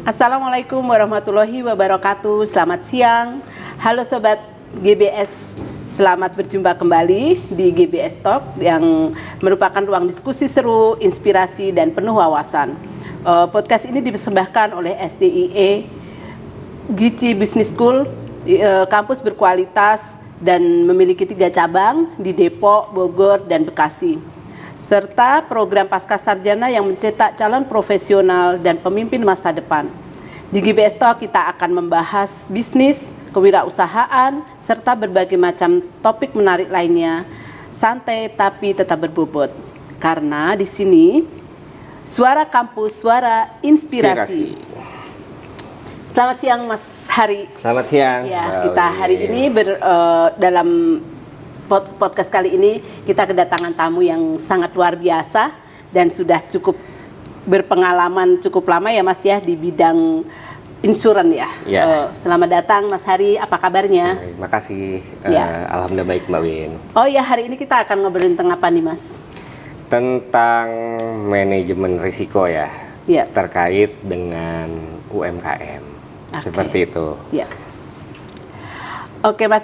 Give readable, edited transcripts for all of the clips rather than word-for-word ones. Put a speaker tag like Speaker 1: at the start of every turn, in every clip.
Speaker 1: Assalamualaikum warahmatullahi wabarakatuh. Selamat siang. Halo Sobat GBS. Selamat berjumpa kembali di GBS Talk yang merupakan ruang diskusi seru, inspirasi, dan penuh wawasan. Podcast ini dipersembahkan oleh SDIE, Gici Business School, kampus berkualitas dan memiliki 3 cabang di Depok, Bogor, dan Bekasi. Serta program pasca sarjana yang mencetak calon profesional dan pemimpin masa depan. Di GBS Talk kita akan membahas bisnis, kewirausahaan, serta berbagai macam topik menarik lainnya. Santai tapi tetap berbobot. Karena di sini suara kampus, suara inspirasi. Selamat siang Mas Hari.
Speaker 2: Selamat siang.
Speaker 1: Ya, kita hari ini dalam podcast kali ini kita kedatangan tamu yang sangat luar biasa dan sudah cukup berpengalaman cukup lama ya Mas ya di bidang insuran ya. Selamat datang Mas Hari, apa kabarnya?
Speaker 2: Terima kasih. Alhamdulillah baik Mbak Win.
Speaker 1: Oh ya, hari ini kita akan ngobrolin tentang apa nih Mas?
Speaker 2: Tentang manajemen risiko ya. Terkait dengan UMKM. Seperti itu. Ya. Oke Mas,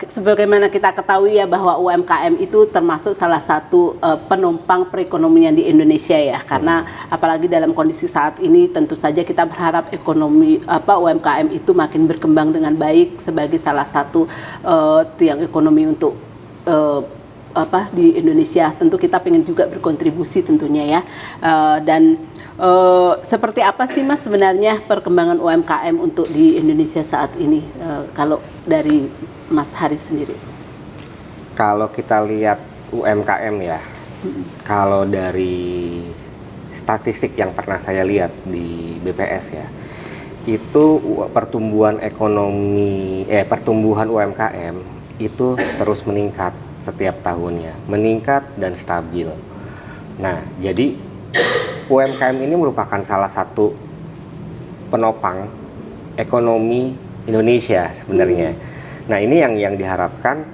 Speaker 2: sebagaimana kita ketahui ya bahwa UMKM itu termasuk salah satu penopang perekonomian di Indonesia ya, karena apalagi dalam kondisi saat ini tentu saja kita berharap ekonomi UMKM itu makin berkembang dengan baik sebagai salah satu tiang ekonomi untuk di Indonesia. Tentu kita pengen juga berkontribusi tentunya ya, seperti apa sih Mas sebenarnya perkembangan UMKM untuk di Indonesia saat ini, kalau dari Mas Hari sendiri? Kalau kita lihat UMKM ya, kalau dari statistik yang pernah saya lihat di BPS ya, itu pertumbuhan UMKM itu terus meningkat setiap tahunnya, meningkat dan stabil. Nah, jadi UMKM ini merupakan salah satu penopang ekonomi Indonesia sebenarnya. Nah, ini yang diharapkan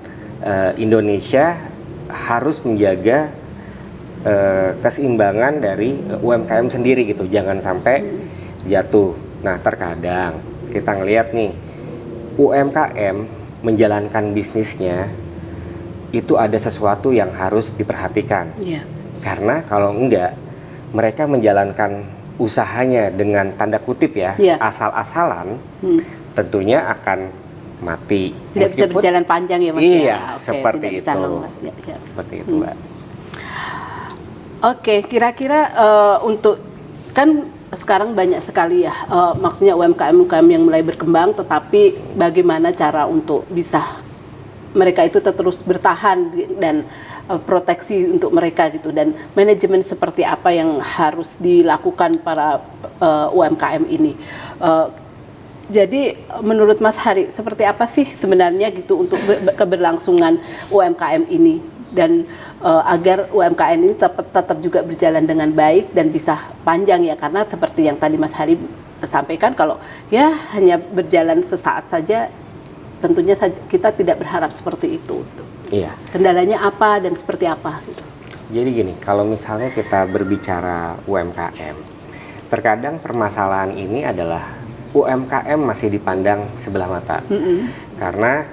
Speaker 2: Indonesia harus menjaga keseimbangan dari UMKM sendiri gitu, jangan sampai jatuh. Nah, terkadang kita ngelihat nih UMKM menjalankan bisnisnya itu ada sesuatu yang harus diperhatikan. Karena kalau enggak, mereka menjalankan usahanya dengan tanda kutip ya, asal-asalan, tentunya akan mati.
Speaker 1: Tidak bisa berjalan panjang ya Mas?
Speaker 2: Iya, seperti itu. Seperti itu Mbak.
Speaker 1: Oke, kira-kira untuk, kan sekarang banyak sekali ya, maksudnya UMKM yang mulai berkembang, tetapi bagaimana cara untuk bisa mereka itu terus bertahan dan proteksi untuk mereka gitu, dan manajemen seperti apa yang harus dilakukan para UMKM ini. Jadi menurut Mas Hari seperti apa sih sebenarnya gitu untuk keberlangsungan UMKM ini, dan agar UMKM ini tetap juga berjalan dengan baik dan bisa panjang ya, karena seperti yang tadi Mas Hari sampaikan, kalau ya hanya berjalan sesaat saja tentunya kita tidak berharap seperti itu.
Speaker 2: Iya.
Speaker 1: Kendalanya apa dan seperti apa gitu.
Speaker 2: Jadi gini, kalau misalnya kita berbicara UMKM, terkadang permasalahan ini adalah UMKM masih dipandang sebelah mata. Karena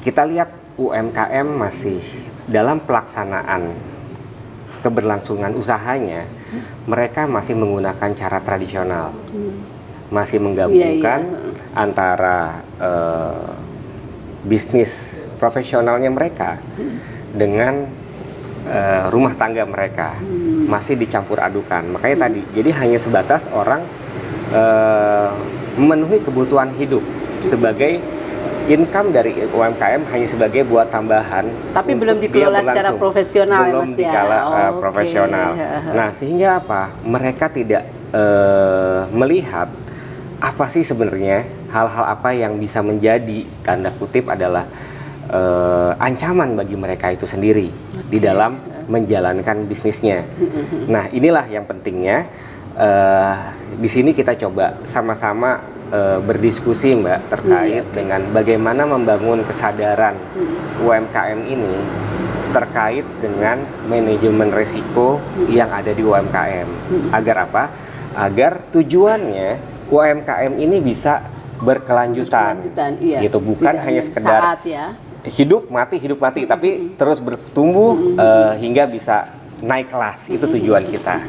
Speaker 2: kita lihat UMKM masih dalam pelaksanaan keberlangsungan usahanya, mereka masih menggunakan cara tradisional. Masih menggabungkan antara bisnis profesionalnya mereka dengan rumah tangga mereka, masih dicampur adukan. Makanya tadi, jadi hanya sebatas orang memenuhi kebutuhan hidup sebagai income dari UMKM, hanya sebagai buat tambahan.
Speaker 1: Tapi belum dikelola secara profesional ya Mas ya?
Speaker 2: Belum dikelola profesional. Nah, sehingga apa? Mereka tidak melihat apa sih sebenarnya hal-hal apa yang bisa menjadi tanda kutip adalah ancaman bagi mereka itu sendiri di dalam menjalankan bisnisnya. Nah, inilah yang pentingnya di sini kita coba sama-sama berdiskusi Mbak terkait dengan bagaimana membangun kesadaran UMKM ini terkait dengan manajemen risiko yang ada di UMKM. Agar apa? agar tujuannya UMKM ini bisa berkelanjutan
Speaker 1: iya.
Speaker 2: Gitu, bukan
Speaker 1: tidak
Speaker 2: hanya sekedar
Speaker 1: saat, ya.
Speaker 2: hidup mati, tapi terus bertumbuh hingga bisa naik kelas. Itu tujuan kita.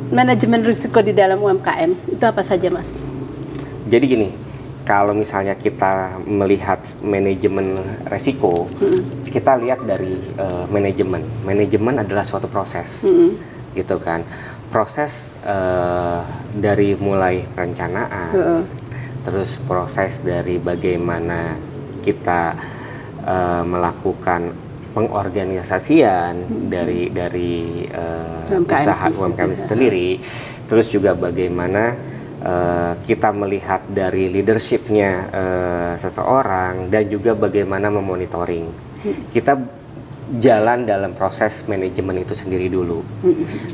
Speaker 1: Manajemen risiko di dalam UMKM itu apa saja, Mas?
Speaker 2: Jadi gini, kalau misalnya kita melihat manajemen risiko, kita lihat dari manajemen. Manajemen adalah suatu proses, gitu kan. Proses dari mulai perencanaan, terus proses dari bagaimana kita melakukan pengorganisasian dari usaha UMKM sendiri, terus juga bagaimana kita melihat dari leadershipnya seseorang, dan juga bagaimana memonitoring. Kita jalan dalam proses manajemen itu sendiri dulu.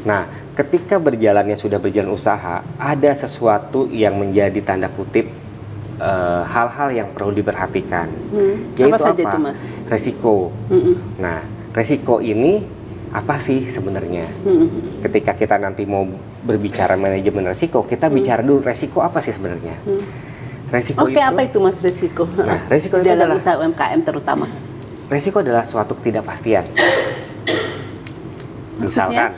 Speaker 2: Nah, ketika sudah berjalan usaha, ada sesuatu yang menjadi tanda kutip hal-hal yang perlu diperhatikan, yaitu
Speaker 1: apa saja itu, Mas?
Speaker 2: Resiko. Nah, resiko ini apa sih sebenarnya? Ketika kita nanti mau berbicara manajemen resiko, kita bicara dulu resiko apa sih sebenarnya? Resiko itu,
Speaker 1: apa itu, Mas, resiko?
Speaker 2: Nah, resiko itu
Speaker 1: dalam
Speaker 2: adalah
Speaker 1: usaha UMKM terutama.
Speaker 2: Resiko adalah suatu ketidakpastian. Misalkan,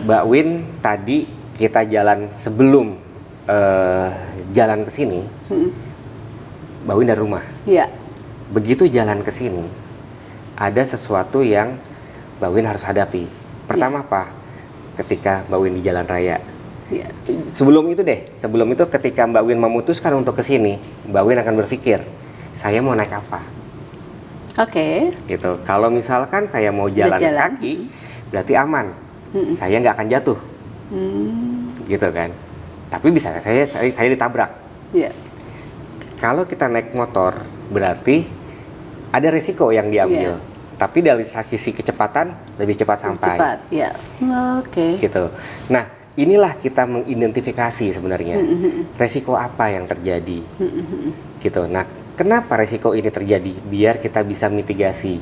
Speaker 2: Mbak Win tadi kita jalan sebelum jalan ke sini, Mbak Win dari rumah.
Speaker 1: Iya. Begitu
Speaker 2: jalan ke sini, ada sesuatu yang Mbak Win harus hadapi. Pertama apa? Ketika Mbak Win di jalan raya.
Speaker 1: Ya.
Speaker 2: Sebelum itu ketika Mbak Win memutuskan untuk ke sini, Mbak Win akan berpikir, saya mau naik apa?
Speaker 1: Oke.
Speaker 2: Gitu. Kalau misalkan saya mau jalan kaki, berarti aman. Saya nggak akan jatuh. Gitu kan. Tapi bisa saya ditabrak.
Speaker 1: Yeah.
Speaker 2: Kalau kita naik motor, berarti ada risiko yang diambil. Tapi dari sisi kecepatan lebih cepat sampai.
Speaker 1: Cepat, ya. Oke.
Speaker 2: Gitu. Nah, inilah kita mengidentifikasi sebenarnya resiko apa yang terjadi. Gitu. Nah, kenapa resiko ini terjadi? Biar kita bisa mitigasi.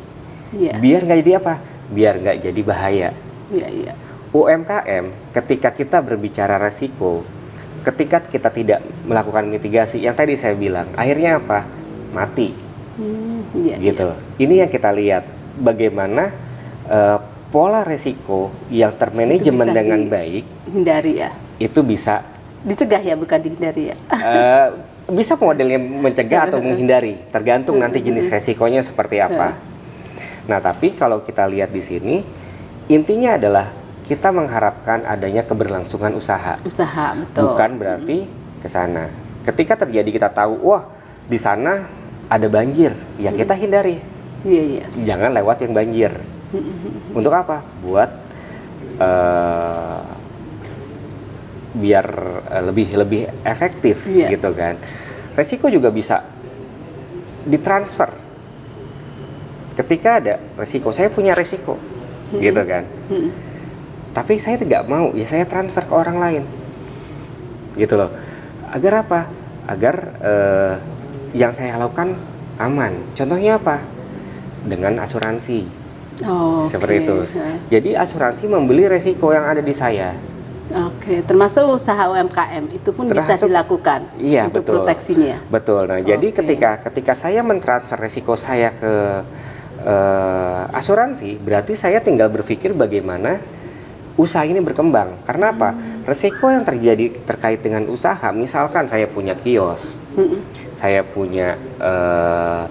Speaker 2: Biar nggak jadi apa? Biar nggak jadi bahaya. UMKM, ketika kita berbicara resiko, ketika kita tidak melakukan mitigasi, yang tadi saya bilang, akhirnya apa? Mati. Gitu. Ini yang kita lihat, bagaimana pola resiko yang termanajemen dengan baik,
Speaker 1: hindari ya.
Speaker 2: Itu bisa
Speaker 1: dicegah ya, bukan dihindari ya.
Speaker 2: Bisa modelnya mencegah atau menghindari, tergantung nanti jenis resikonya seperti apa. Nah, tapi kalau kita lihat di sini, intinya adalah kita mengharapkan adanya keberlangsungan usaha.
Speaker 1: Betul.
Speaker 2: Bukan berarti ke sana. Ketika terjadi kita tahu, wah di sana ada banjir, ya kita hindari. Jangan lewat yang banjir. Untuk apa? Buat biar lebih efektif, gitu kan. Resiko juga bisa ditransfer. Ketika ada resiko, saya punya resiko, gitu kan. Tapi saya tidak mau, ya saya transfer ke orang lain, gitu loh. Agar apa? Agar yang saya lakukan aman. Contohnya apa? Dengan asuransi. Seperti itu. Jadi asuransi membeli resiko yang ada di saya.
Speaker 1: Termasuk usaha UMKM itu pun bisa dilakukan.
Speaker 2: Iya,
Speaker 1: untuk
Speaker 2: betul.
Speaker 1: Proteksinya.
Speaker 2: Betul. Nah, jadi ketika saya mentransfer resiko saya ke asuransi, berarti saya tinggal berpikir bagaimana usaha ini berkembang. Karena apa? Resiko yang terjadi terkait dengan usaha, misalkan saya punya kios, saya punya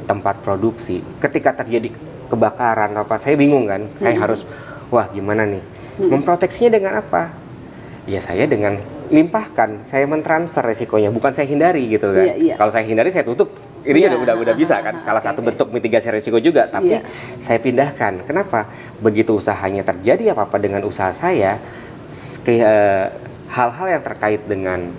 Speaker 2: tempat produksi, ketika terjadi kebakaran apa, saya bingung kan, saya harus, wah gimana nih, memproteksinya dengan apa? Ya saya dengan limpahkan, saya mentransfer resikonya, bukan saya hindari gitu kan. Kalau saya hindari saya tutup, ini udah bisa kan, salah satu bentuk mitigasi resiko juga, tapi saya pindahkan. Kenapa? Begitu usahanya terjadi apa-apa dengan usaha saya, hal-hal yang terkait dengan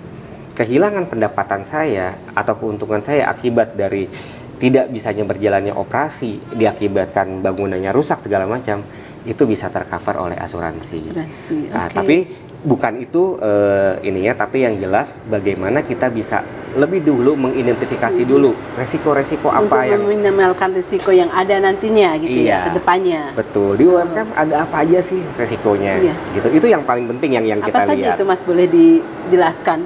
Speaker 2: kehilangan pendapatan saya atau keuntungan saya akibat dari tidak bisanya berjalannya operasi, diakibatkan bangunannya rusak segala macam, itu bisa tercover oleh asuransi. Nah,
Speaker 1: okay.
Speaker 2: Tapi bukan itu ininya, tapi yang jelas bagaimana kita bisa lebih dulu mengidentifikasi dulu resiko-resiko apa yang
Speaker 1: meminimalkan risiko yang ada nantinya gitu ya ke depannya.
Speaker 2: Betul. Di UMKM ada apa aja sih resikonya? Gitu. Itu yang paling penting yang kita lihat.
Speaker 1: Apa saja itu Mas, boleh dijelaskan?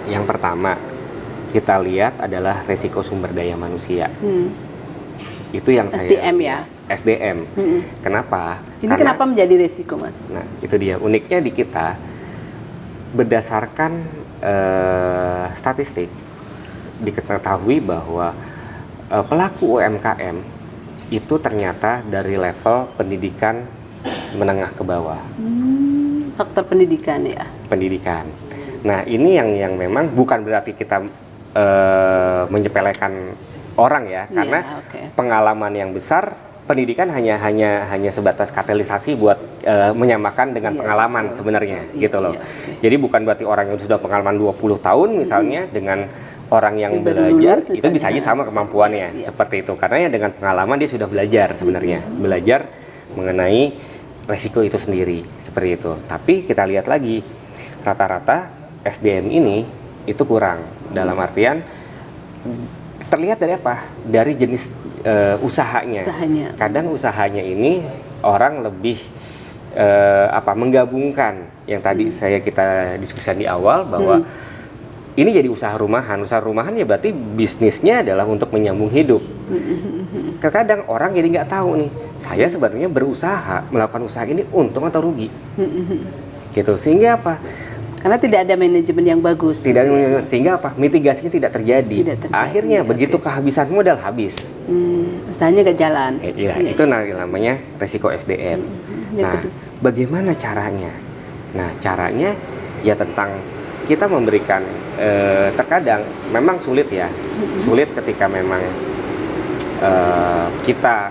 Speaker 2: Yang pertama kita lihat adalah resiko sumber daya manusia. Itu yang
Speaker 1: SDM ya.
Speaker 2: SDM. Kenapa?
Speaker 1: Karena kenapa menjadi resiko, Mas?
Speaker 2: Nah, itu dia uniknya di kita. Berdasarkan statistik diketahui bahwa pelaku UMKM itu ternyata dari level pendidikan menengah ke bawah.
Speaker 1: Faktor pendidikan ya.
Speaker 2: Pendidikan. Nah, ini yang memang bukan berarti kita menyepelekan orang ya, karena pengalaman yang besar, pendidikan hanya sebatas katalisasi buat menyamakan dengan pengalaman sebenarnya gitu loh. Jadi bukan berarti orang yang sudah pengalaman 20 tahun misalnya dengan orang yang belajar itu bisa aja sama kemampuannya seperti itu, karena ya dengan pengalaman dia sudah belajar sebenarnya, belajar mengenai resiko itu sendiri seperti itu. Tapi kita lihat lagi rata-rata SDM ini itu kurang, dalam artian terlihat dari apa? Dari jenis usahanya. Kadang usahanya ini orang lebih menggabungkan yang tadi kita diskusikan di awal bahwa ini jadi usaha rumahan. Usaha rumahan ya berarti bisnisnya adalah untuk menyambung hidup. Terkadang orang jadi nggak tahu nih, saya sebenarnya berusaha melakukan usaha ini untung atau rugi. Gitu. Sehingga apa?
Speaker 1: Karena tidak ada manajemen yang bagus.
Speaker 2: Sehingga apa? Mitigasinya tidak terjadi. Akhirnya begitu kehabisan modal habis.
Speaker 1: Usahanya nggak jalan.
Speaker 2: Itu namanya resiko SDM. Bagaimana caranya? Nah, caranya ya tentang kita memberikan terkadang memang sulit ya. Sulit ketika memang kita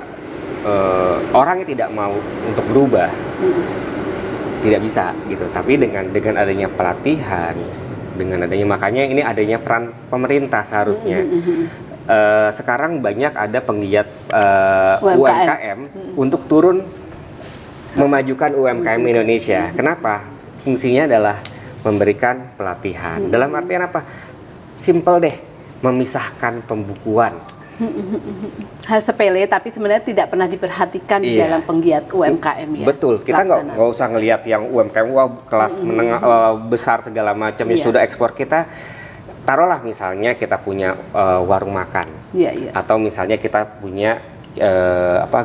Speaker 2: orangnya tidak mau untuk berubah. Tidak bisa gitu, tapi dengan adanya pelatihan, dengan adanya, makanya ini adanya peran pemerintah seharusnya. Sekarang banyak ada penggiat UMKM untuk turun memajukan UMKM Indonesia. Kenapa? Fungsinya adalah memberikan pelatihan. Dalam artian apa? Simple deh, memisahkan pembukuan.
Speaker 1: Hal sepele tapi sebenarnya tidak pernah diperhatikan di dalam penggiat UMKM ya.
Speaker 2: Betul, kita nggak usah ngelihat yang UMKM kelas menengah besar segala macam ya sudah ekspor. Kita taruhlah misalnya kita punya warung makan, atau misalnya kita punya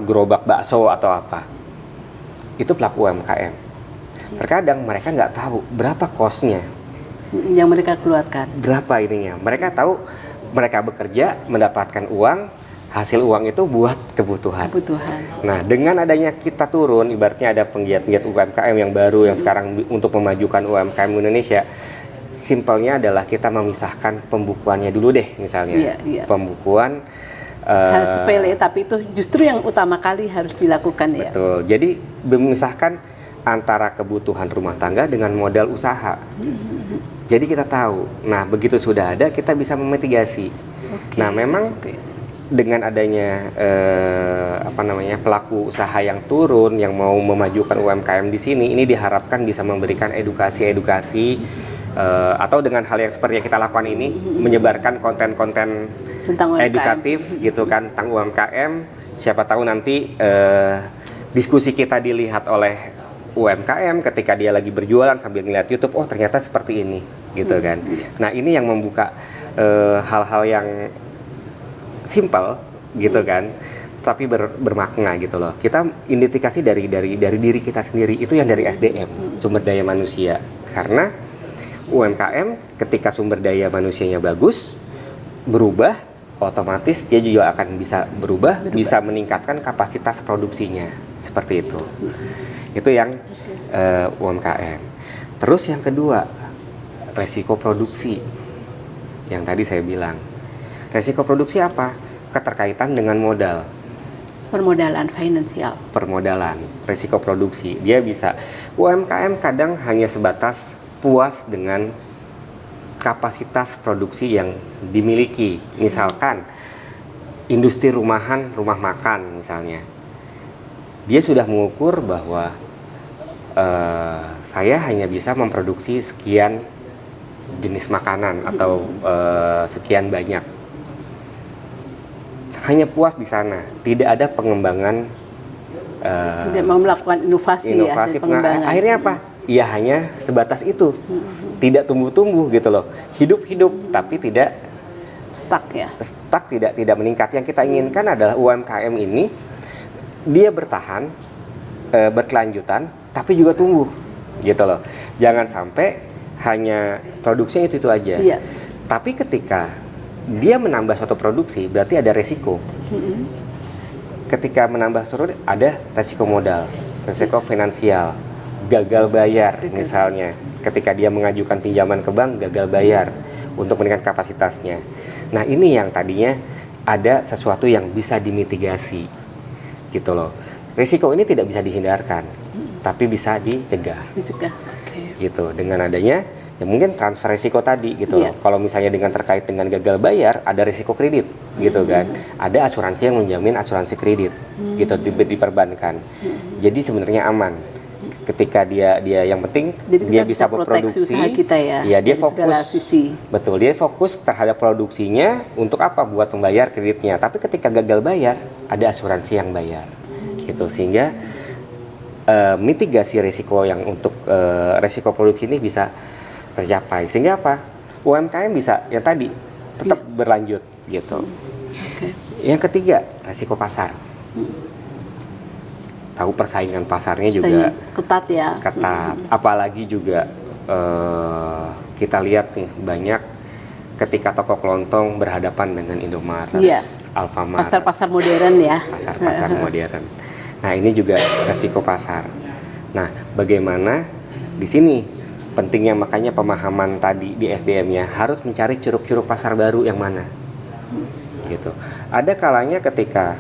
Speaker 2: gerobak bakso atau apa, itu pelaku UMKM. Terkadang mereka nggak tahu berapa kosnya
Speaker 1: yang mereka keluarkan,
Speaker 2: berapa ininya. Mereka tahu mereka bekerja, mendapatkan uang, hasil uang itu buat kebutuhan. Nah, dengan adanya kita turun, ibaratnya ada penggiat-penggiat UMKM yang baru yang sekarang untuk memajukan UMKM Indonesia, simpelnya adalah kita memisahkan pembukuannya dulu deh, misalnya. Pembukuan
Speaker 1: hal sepele, tapi itu justru yang utama kali harus dilakukan ya.
Speaker 2: Betul. Jadi memisahkan antara kebutuhan rumah tangga dengan modal usaha. Jadi kita tahu, nah begitu sudah ada kita bisa memitigasi. Nah memang dengan adanya pelaku usaha yang turun, yang mau memajukan UMKM di sini, ini diharapkan bisa memberikan edukasi atau dengan hal yang seperti yang kita lakukan ini, menyebarkan konten-konten edukatif gitu kan tentang UMKM. Siapa tahu nanti diskusi kita dilihat oleh UMKM ketika dia lagi berjualan sambil ngeliat YouTube, oh ternyata seperti ini, gitu kan. Nah ini yang membuka hal-hal yang simple, gitu kan, tapi bermakna gitu loh. Kita identifikasi dari diri kita sendiri, itu yang dari SDM, sumber daya manusia. Karena UMKM ketika sumber daya manusianya bagus, berubah, otomatis dia juga akan bisa berubah. Bisa meningkatkan kapasitas produksinya, seperti itu. Itu yang UMKM. Terus yang kedua, resiko produksi. Yang tadi saya bilang. Resiko produksi apa? Keterkaitan dengan modal.
Speaker 1: Permodalan finansial.
Speaker 2: Permodalan, resiko produksi. Dia bisa, UMKM kadang hanya sebatas puas dengan kapasitas produksi yang dimiliki. Misalkan industri rumahan, rumah makan misalnya. dia sudah mengukur bahwa saya hanya bisa memproduksi sekian jenis makanan atau sekian banyak. Hanya puas di sana, tidak ada pengembangan.
Speaker 1: Tidak mau melakukan inovasi ya, pengembangan.
Speaker 2: Akhirnya apa? Ya hanya sebatas itu, tidak tumbuh-tumbuh gitu loh. Hidup-hidup tapi tidak
Speaker 1: stuck ya.
Speaker 2: Stuck, tidak meningkat. Yang kita inginkan adalah UMKM ini dia bertahan, berkelanjutan, tapi juga tumbuh gitu loh. Jangan sampai hanya produksinya itu aja.
Speaker 1: Iya.
Speaker 2: Tapi ketika dia menambah suatu produksi, berarti ada resiko. Ketika menambah suatu, ada resiko modal, resiko finansial, gagal bayar misalnya. Ketika dia mengajukan pinjaman ke bank, gagal bayar untuk meningkatkan kapasitasnya. Nah ini yang tadinya ada sesuatu yang bisa dimitigasi gitu loh. Risiko ini tidak bisa dihindarkan, tapi bisa dicegah. Gitu dengan adanya ya mungkin transfer risiko tadi gitu loh. Kalau misalnya dengan terkait dengan gagal bayar, ada risiko kredit gitu kan. Ada asuransi yang menjamin asuransi kredit gitu diperbankan. Jadi sebenarnya aman. Ketika dia yang penting dia bisa berproduksi,
Speaker 1: kita ya
Speaker 2: dia fokus. Betul, dia fokus terhadap produksinya untuk apa? Buat membayar kreditnya. Tapi ketika gagal bayar, ada asuransi yang bayar. Gitu sehingga mitigasi risiko yang untuk risiko produksi ini bisa tercapai. Sehingga apa? UMKM bisa yang tadi tetap berlanjut gitu. Yang ketiga, risiko pasar. Tahu persaingan pasarnya juga
Speaker 1: ketat ya.
Speaker 2: Ketat. Apalagi juga kita lihat nih banyak ketika toko kelontong berhadapan dengan Indomaret, Alfamart.
Speaker 1: Pasar-pasar modern ya.
Speaker 2: Pasar-pasar modern. Nah, ini juga risiko pasar. Nah, bagaimana di sini pentingnya makanya pemahaman tadi di SDM-nya harus mencari curug-curug pasar baru yang mana. Gitu. Ada kalanya ketika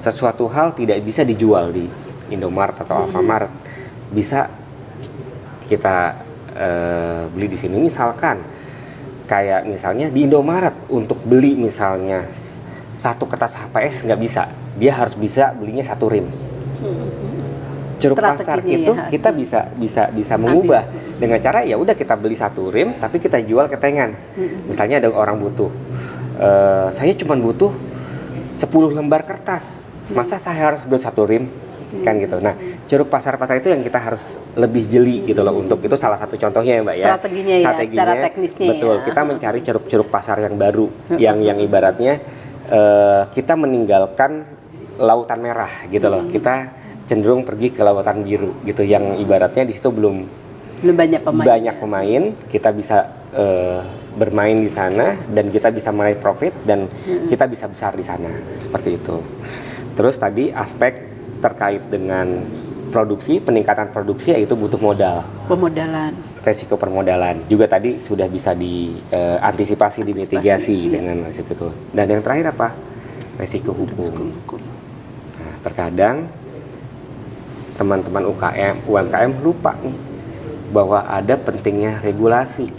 Speaker 2: sesuatu hal tidak bisa dijual di Indomaret atau Alfamart, bisa kita beli di sini. Misalkan kayak misalnya di Indomaret untuk beli misalnya satu kertas HPS nggak bisa, dia harus bisa belinya satu rim. Curug pasar itu kita bisa mengubah dengan cara ya udah kita beli satu rim tapi kita jual ketengan. Misalnya ada orang butuh, saya cuma butuh 10 lembar kertas, masa saya harus beli satu rim? Kan gitu. Nah, curug pasar-pasar itu yang kita harus lebih jeli gitu loh. Untuk itu salah satu contohnya ya Mbak ya.
Speaker 1: Strateginya secara teknisnya.
Speaker 2: Betul, kita mencari curug-curug pasar yang baru, yang ibaratnya kita meninggalkan lautan merah gitu loh. Kita cenderung pergi ke lautan biru gitu, yang ibaratnya di situ belum banyak pemain, kita bisa bermain di sana dan kita bisa meraih profit dan kita bisa besar di sana, seperti itu. Terus tadi aspek terkait dengan produksi, peningkatan produksi yaitu butuh modal. Pemodalan. Resiko permodalan juga tadi sudah bisa diantisipasi, dimitigasi dengan resiko itu. Dan yang terakhir apa? Resiko hukum. Nah, terkadang teman-teman UMKM lupa nih bahwa ada pentingnya regulasi.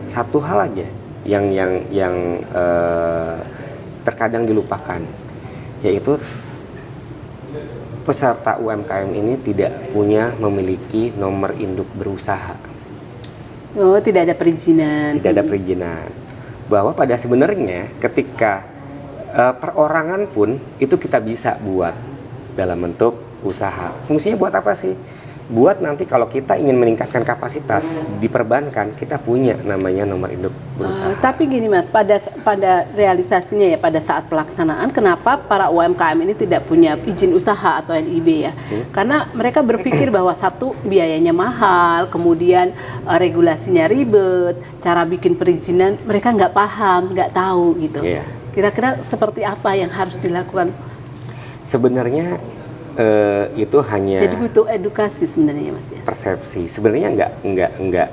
Speaker 2: Satu hal aja yang terkadang dilupakan, yaitu peserta UMKM ini tidak memiliki nomor induk berusaha.
Speaker 1: Oh, tidak ada perizinan.
Speaker 2: Tidak ada perizinan. Bahwa pada sebenarnya ketika perorangan pun itu kita bisa buat dalam bentuk usaha. Fungsinya buat apa sih? Buat nanti kalau kita ingin meningkatkan kapasitas di perbankan, kita punya namanya nomor induk berusaha.
Speaker 1: Tapi gini Mas, pada realisasinya ya, pada saat pelaksanaan, kenapa para UMKM ini tidak punya izin usaha atau NIB ya? Karena mereka berpikir bahwa satu, biayanya mahal, kemudian regulasinya ribet, cara bikin perizinan mereka nggak paham, nggak tahu gitu. Kira-kira seperti apa yang harus dilakukan?
Speaker 2: Sebenarnya itu hanya
Speaker 1: jadi butuh edukasi sebenarnya Mas ya.
Speaker 2: Persepsi sebenarnya enggak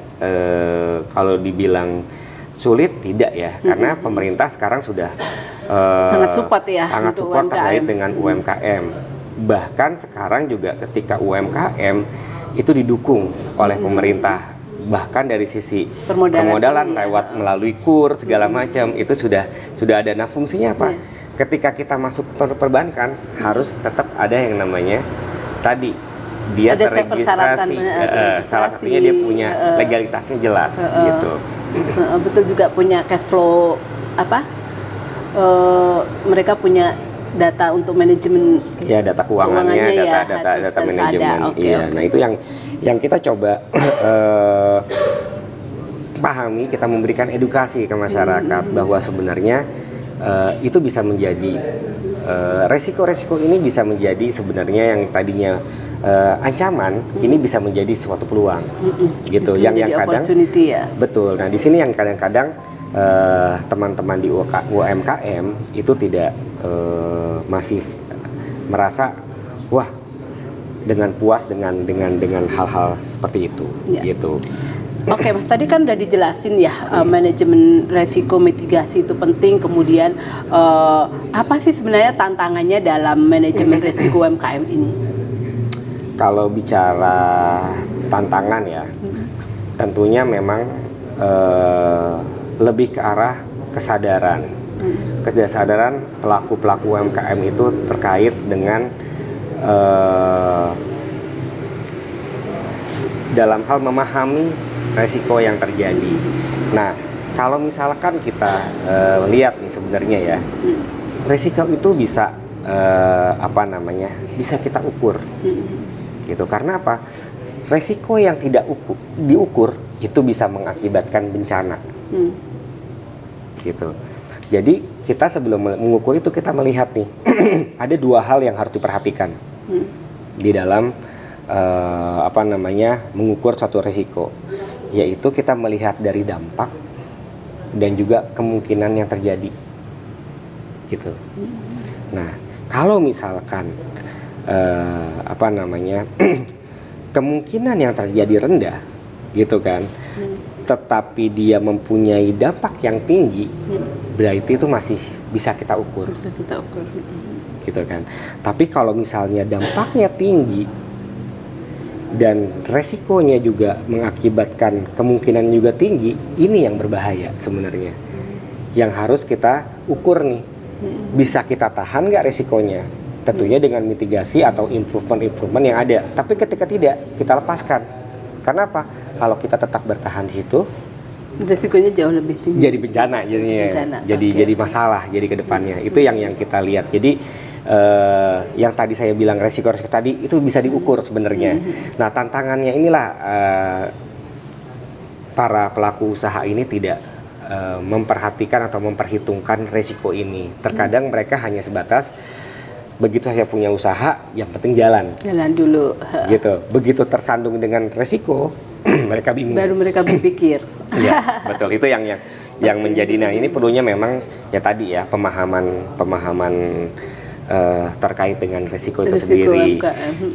Speaker 2: kalau dibilang sulit tidak ya, karena pemerintah sekarang sudah
Speaker 1: sangat support ya,
Speaker 2: sangat support terkait dengan UMKM. Bahkan sekarang juga ketika UMKM itu didukung oleh pemerintah, bahkan dari sisi permodalan lewat melalui KUR segala macam itu sudah ada. Nah, fungsinya apa? ketika kita masuk ke perbankan harus tetap ada yang namanya tadi dia
Speaker 1: ada
Speaker 2: terregistrasi, salah satunya dia punya legalitasnya jelas gitu.
Speaker 1: Betul, juga punya cash flow mereka punya data untuk manajemen
Speaker 2: ya, data keuangannya, data manajemen. Nah itu yang kita coba pahami, kita memberikan edukasi ke masyarakat bahwa sebenarnya itu bisa menjadi resiko-resiko ini bisa menjadi sebenarnya yang tadinya ancaman ini bisa menjadi suatu peluang gitu. Yang kadang
Speaker 1: ya.
Speaker 2: Betul. Nah di sini yang kadang-kadang teman-teman di UMKM itu tidak masih merasa wah dengan puas dengan hal-hal seperti itu gitu.
Speaker 1: Oke, Mas, tadi kan udah dijelasin ya manajemen resiko mitigasi itu penting. Kemudian apa sih sebenarnya tantangannya dalam manajemen resiko UMKM ini?
Speaker 2: Kalau bicara tantangan ya, tentunya memang lebih ke arah kesadaran. Kesadaran pelaku-pelaku UMKM itu terkait dengan dalam hal memahami resiko yang terjadi. Nah, kalau misalkan kita lihat nih sebenarnya ya, resiko itu bisa bisa kita ukur. Gitu. Karena apa? Resiko yang tidak diukur itu bisa mengakibatkan bencana. Gitu. Jadi kita sebelum mengukur itu kita melihat nih ada dua hal yang harus diperhatikan di dalam mengukur suatu resiko, yaitu kita melihat dari dampak dan juga kemungkinan yang terjadi. Gitu. Nah, kalau misalkan kemungkinan yang terjadi rendah gitu kan, tetapi dia mempunyai dampak yang tinggi, berarti itu masih bisa kita ukur. Gitu kan. Tapi kalau misalnya dampaknya tinggi dan resikonya juga mengakibatkan kemungkinan juga tinggi, ini yang berbahaya sebenarnya. Yang harus kita ukur nih, bisa kita tahan nggak resikonya? Tentunya dengan mitigasi atau improvement yang ada. Tapi ketika tidak, kita lepaskan. Karena apa? Kalau kita tetap bertahan di situ,
Speaker 1: resikonya jauh lebih tinggi.
Speaker 2: Jadi bencana jadinya. Jadi masalah jadi ke depannya. Itu yang kita lihat. Jadi yang tadi saya bilang resiko tadi itu bisa diukur sebenarnya. Nah, tantangannya inilah para pelaku usaha ini tidak memperhatikan atau memperhitungkan resiko ini. Terkadang mereka hanya sebatas begitu saya punya usaha, yang penting jalan
Speaker 1: dulu
Speaker 2: gitu. Begitu tersandung dengan resiko mereka bingung,
Speaker 1: baru mereka berpikir.
Speaker 2: Ya betul, itu yang menjadi. Nah ini perlunya memang ya tadi ya pemahaman terkait dengan resiko itu sendiri.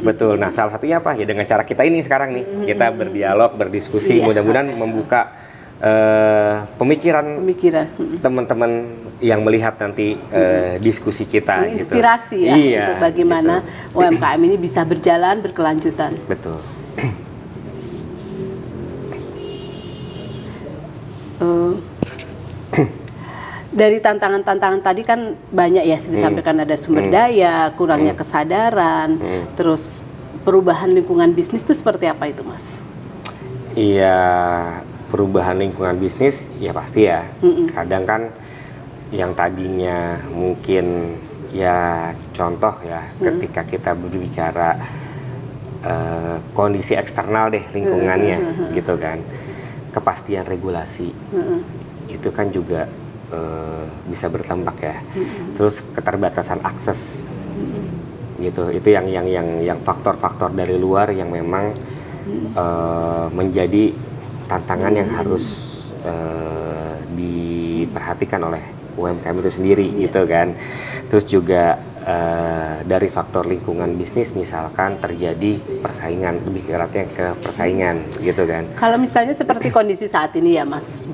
Speaker 2: Betul. Nah salah satunya apa ya, dengan cara kita ini sekarang nih kita berdialog, berdiskusi, mudah-mudahan membuka pemikiran teman-teman yang melihat nanti diskusi kita,
Speaker 1: inspirasi
Speaker 2: gitu.
Speaker 1: Ya untuk bagaimana gitu. UMKM ini bisa berjalan berkelanjutan.
Speaker 2: Betul.
Speaker 1: Dari tantangan-tantangan tadi kan banyak ya, disampaikan ada sumber daya, kurangnya kesadaran, terus perubahan lingkungan bisnis itu seperti apa itu, Mas?
Speaker 2: Iya, perubahan lingkungan bisnis ya pasti ya. Kadang kan yang tadinya mungkin ya contoh ya, ketika kita berbicara kondisi eksternal deh lingkungannya gitu kan, kepastian regulasi itu kan juga bisa berdampak ya. Terus keterbatasan akses gitu, itu yang faktor-faktor dari luar yang memang menjadi tantangan yang harus diperhatikan oleh UMKM itu sendiri gitu kan. Terus juga dari faktor lingkungan bisnis, misalkan terjadi persaingan, lebih eratnya ke persaingan gitu kan.
Speaker 1: Kalau misalnya seperti kondisi saat ini ya Mas,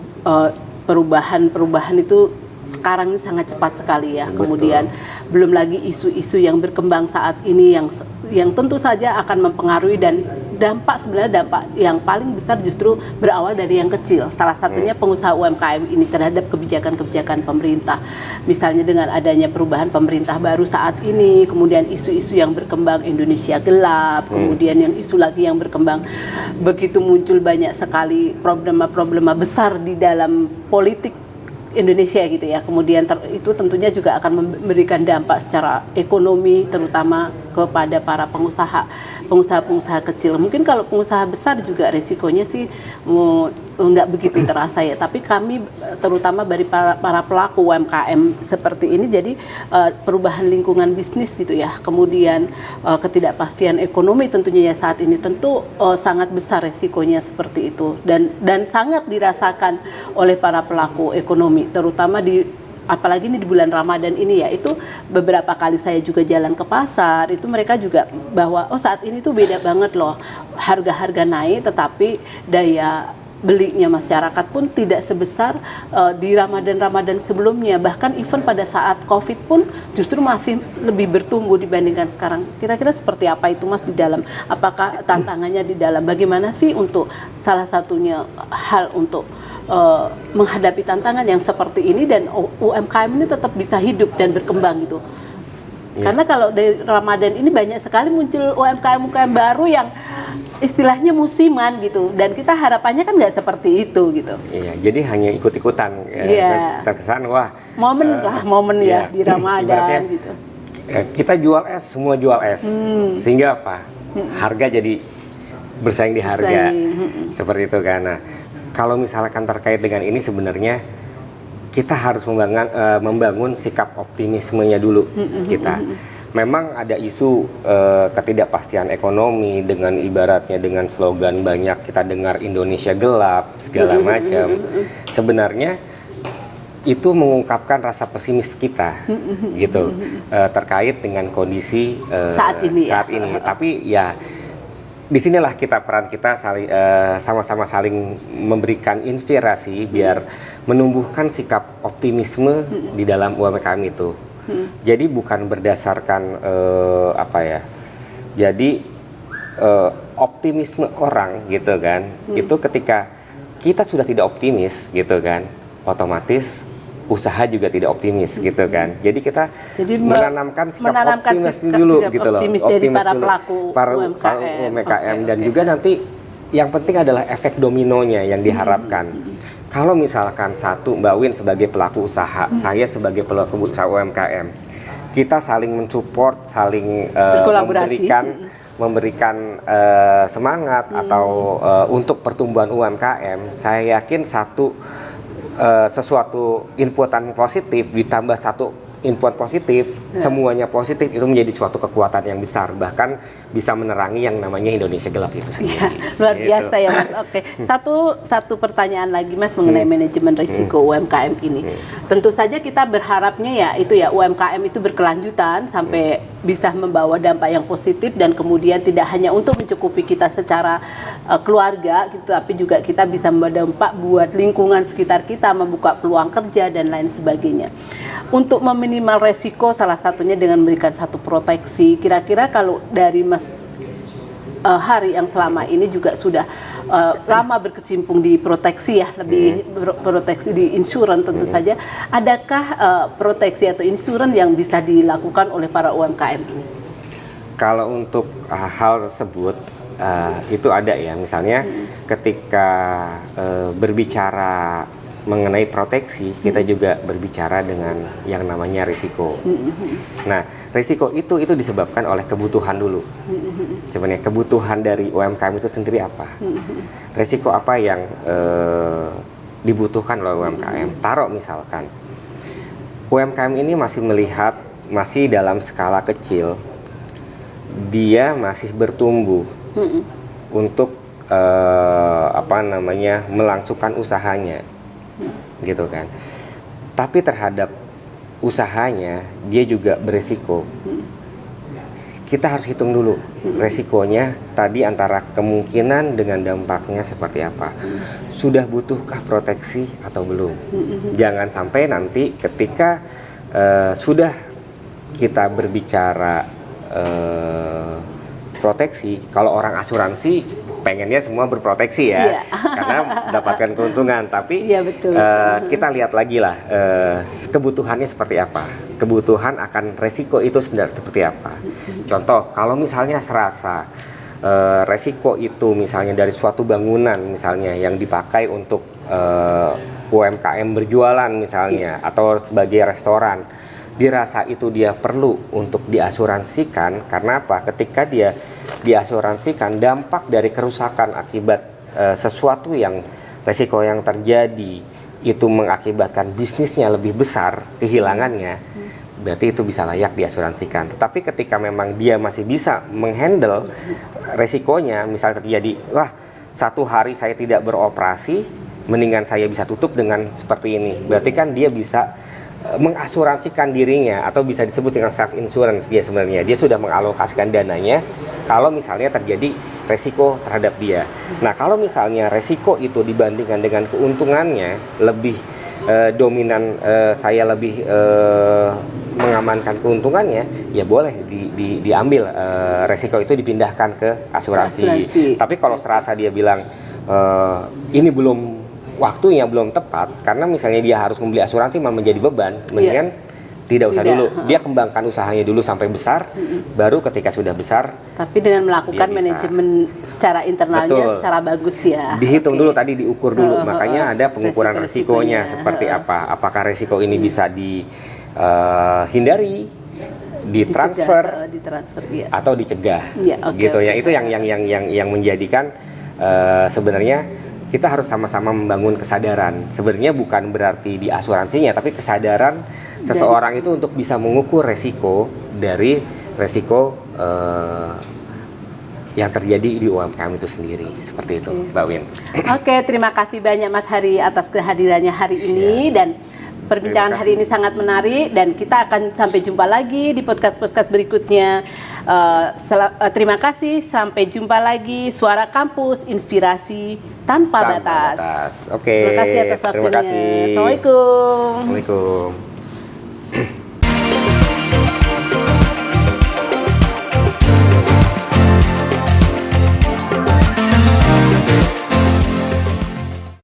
Speaker 1: perubahan itu sekarang ini sangat cepat sekali ya. Kemudian belum lagi isu-isu yang berkembang saat ini yang tentu saja akan mempengaruhi, dan sebenarnya dampak yang paling besar justru berawal dari yang kecil. Salah satunya pengusaha UMKM ini terhadap kebijakan-kebijakan pemerintah. Misalnya dengan adanya perubahan pemerintah baru saat ini, kemudian isu-isu yang berkembang Indonesia gelap, kemudian yang isu lagi yang berkembang begitu muncul banyak sekali problema-problema besar di dalam politik Indonesia gitu ya. Kemudian itu tentunya juga akan memberikan dampak secara ekonomi, terutama kepada para pengusaha kecil. Mungkin kalau pengusaha besar juga resikonya sih nggak begitu terasa ya. Tapi kami terutama dari para pelaku UMKM seperti ini, jadi perubahan lingkungan bisnis gitu ya. Kemudian ketidakpastian ekonomi tentunya ya saat ini tentu sangat besar resikonya seperti itu, dan sangat dirasakan oleh para pelaku ekonomi, terutama apalagi ini di bulan Ramadan ini ya. Itu beberapa kali saya juga jalan ke pasar, itu mereka juga bahwa saat ini tuh beda banget loh, harga-harga naik tetapi daya belinya masyarakat pun tidak sebesar di Ramadan sebelumnya. Bahkan even pada saat Covid pun justru masih lebih bertumbuh dibandingkan sekarang. Kira-kira seperti apa itu Mas di dalam? Apakah tantangannya di dalam? Bagaimana sih untuk salah satunya hal untuk menghadapi tantangan yang seperti ini dan UMKM ini tetap bisa hidup dan berkembang gitu? Karena kalau dari Ramadan ini banyak sekali muncul UMKM baru yang istilahnya musiman gitu, dan kita harapannya kan nggak seperti itu gitu.
Speaker 2: Iya, jadi hanya ikut-ikutan ya. Terkesan wah
Speaker 1: momen ya di Ramadan gitu.
Speaker 2: Kita jual es, semua jual es, sehingga apa? Harga jadi bersaing di harga, seperti itu kan. Nah, kalau misalkan terkait dengan ini sebenarnya kita harus membangun sikap optimismenya dulu kita. Memang ada isu ketidakpastian ekonomi dengan ibaratnya dengan slogan banyak kita dengar Indonesia gelap segala macam. Sebenarnya itu mengungkapkan rasa pesimis kita gitu terkait dengan kondisi saat ini. Tapi ya disinilah peran kita sama-sama saling memberikan inspirasi biar menumbuhkan sikap optimisme di dalam UMKM itu. Jadi bukan berdasarkan jadi optimisme orang gitu kan. Itu ketika kita sudah tidak optimis gitu kan, otomatis usaha juga tidak optimis gitu kan. Jadi kita menanamkan sikap optimis dulu gitu loh.
Speaker 1: Optimis dari para pelaku
Speaker 2: UMKM dan juga nanti yang penting adalah efek dominonya yang diharapkan. Kalau misalkan satu Mbak Win sebagai pelaku usaha, saya sebagai pelaku usaha UMKM, kita saling mensupport, saling memberikan semangat atau untuk pertumbuhan UMKM, saya yakin sesuatu inputan positif ditambah satu input positif, semuanya positif, itu menjadi suatu kekuatan yang besar, bahkan bisa menerangi yang namanya Indonesia gelap itu sendiri.
Speaker 1: Luar biasa ya Mas. Oke, satu pertanyaan lagi Mas mengenai manajemen risiko UMKM ini. Tentu saja kita berharapnya ya UMKM itu berkelanjutan sampai bisa membawa dampak yang positif, dan kemudian tidak hanya untuk mencukupi kita secara keluarga gitu, tapi juga kita bisa membawa dampak buat lingkungan sekitar kita, membuka peluang kerja dan lain sebagainya. Untuk meminimal resiko salah satunya dengan memberikan satu proteksi. Kira-kira kalau dari Mas Hari yang selama ini juga sudah lama berkecimpung di proteksi ya, lebih proteksi di insurans tentu saja, adakah proteksi atau insurans yang bisa dilakukan oleh para UMKM ini?
Speaker 2: Kalau untuk hal tersebut itu ada ya, misalnya ketika berbicara mengenai proteksi, kita juga berbicara dengan yang namanya risiko. Nah, risiko itu disebabkan oleh kebutuhan dulu. Sebenarnya kebutuhan dari UMKM itu sendiri apa? Risiko apa yang dibutuhkan oleh UMKM? Taruh misalkan, UMKM ini masih dalam skala kecil, dia masih bertumbuh untuk melangsungkan usahanya. Gitu kan, tapi terhadap usahanya dia juga beresiko. kita harus hitung dulu resikonya tadi antara kemungkinan dengan dampaknya seperti apa. Sudah butuhkah proteksi atau belum? Jangan sampai nanti ketika sudah kita berbicara proteksi, kalau orang asuransi pengennya semua berproteksi ya, karena mendapatkan keuntungan. Tapi
Speaker 1: betul.
Speaker 2: Kita lihat lagi lah kebutuhannya seperti apa, kebutuhan akan resiko itu seperti apa. Contoh, kalau misalnya serasa resiko itu misalnya dari suatu bangunan misalnya yang dipakai untuk UMKM berjualan misalnya, atau sebagai restoran, dirasa itu dia perlu untuk diasuransikan. Karena apa? Ketika dia diasuransikan, dampak dari kerusakan akibat sesuatu yang resiko yang terjadi itu mengakibatkan bisnisnya lebih besar kehilangannya, berarti itu bisa layak diasuransikan. Tetapi ketika memang dia masih bisa menghandle resikonya, misalnya terjadi, wah 1 hari saya tidak beroperasi, mendingan saya bisa tutup dengan seperti ini, berarti kan dia bisa mengasuransikan dirinya, atau bisa disebut dengan self insurance. Dia sebenarnya dia sudah mengalokasikan dananya kalau misalnya terjadi resiko terhadap dia. Nah, kalau misalnya resiko itu dibandingkan dengan keuntungannya lebih dominan, saya lebih mengamankan keuntungannya, ya boleh diambil resiko itu dipindahkan ke asuransi. Tapi kalau serasa dia bilang ini belum waktunya, belum tepat, karena misalnya dia harus membeli asuransi malah menjadi beban, mendingan tidak usah dulu. Dia kembangkan usahanya dulu sampai besar, baru ketika sudah besar,
Speaker 1: tapi dengan melakukan manajemen secara internalnya secara bagus ya.
Speaker 2: Dihitung dulu tadi, diukur dulu. Makanya ada pengukuran resikonya seperti apa. Apakah resiko ini bisa dihindari, ditransfer, atau dicegah, gitu ya. Itu yang menjadikan sebenarnya kita harus sama-sama membangun kesadaran. Sebenarnya bukan berarti di asuransinya, tapi kesadaran seseorang itu untuk bisa mengukur resiko dari resiko yang terjadi di UMKM itu sendiri. Seperti itu, Mbak Win.
Speaker 1: Oke, terima kasih banyak Mas Hari atas kehadirannya hari ini, dan perbincangan hari ini sangat menarik, dan kita akan sampai jumpa lagi di podcast-podcast berikutnya. Terima kasih, sampai jumpa lagi. Suara Kampus, inspirasi tanpa batas.
Speaker 2: Oke.
Speaker 1: Terima kasih atas waktunya.
Speaker 2: Terima kasih.
Speaker 1: Assalamualaikum.
Speaker 2: Assalamualaikum.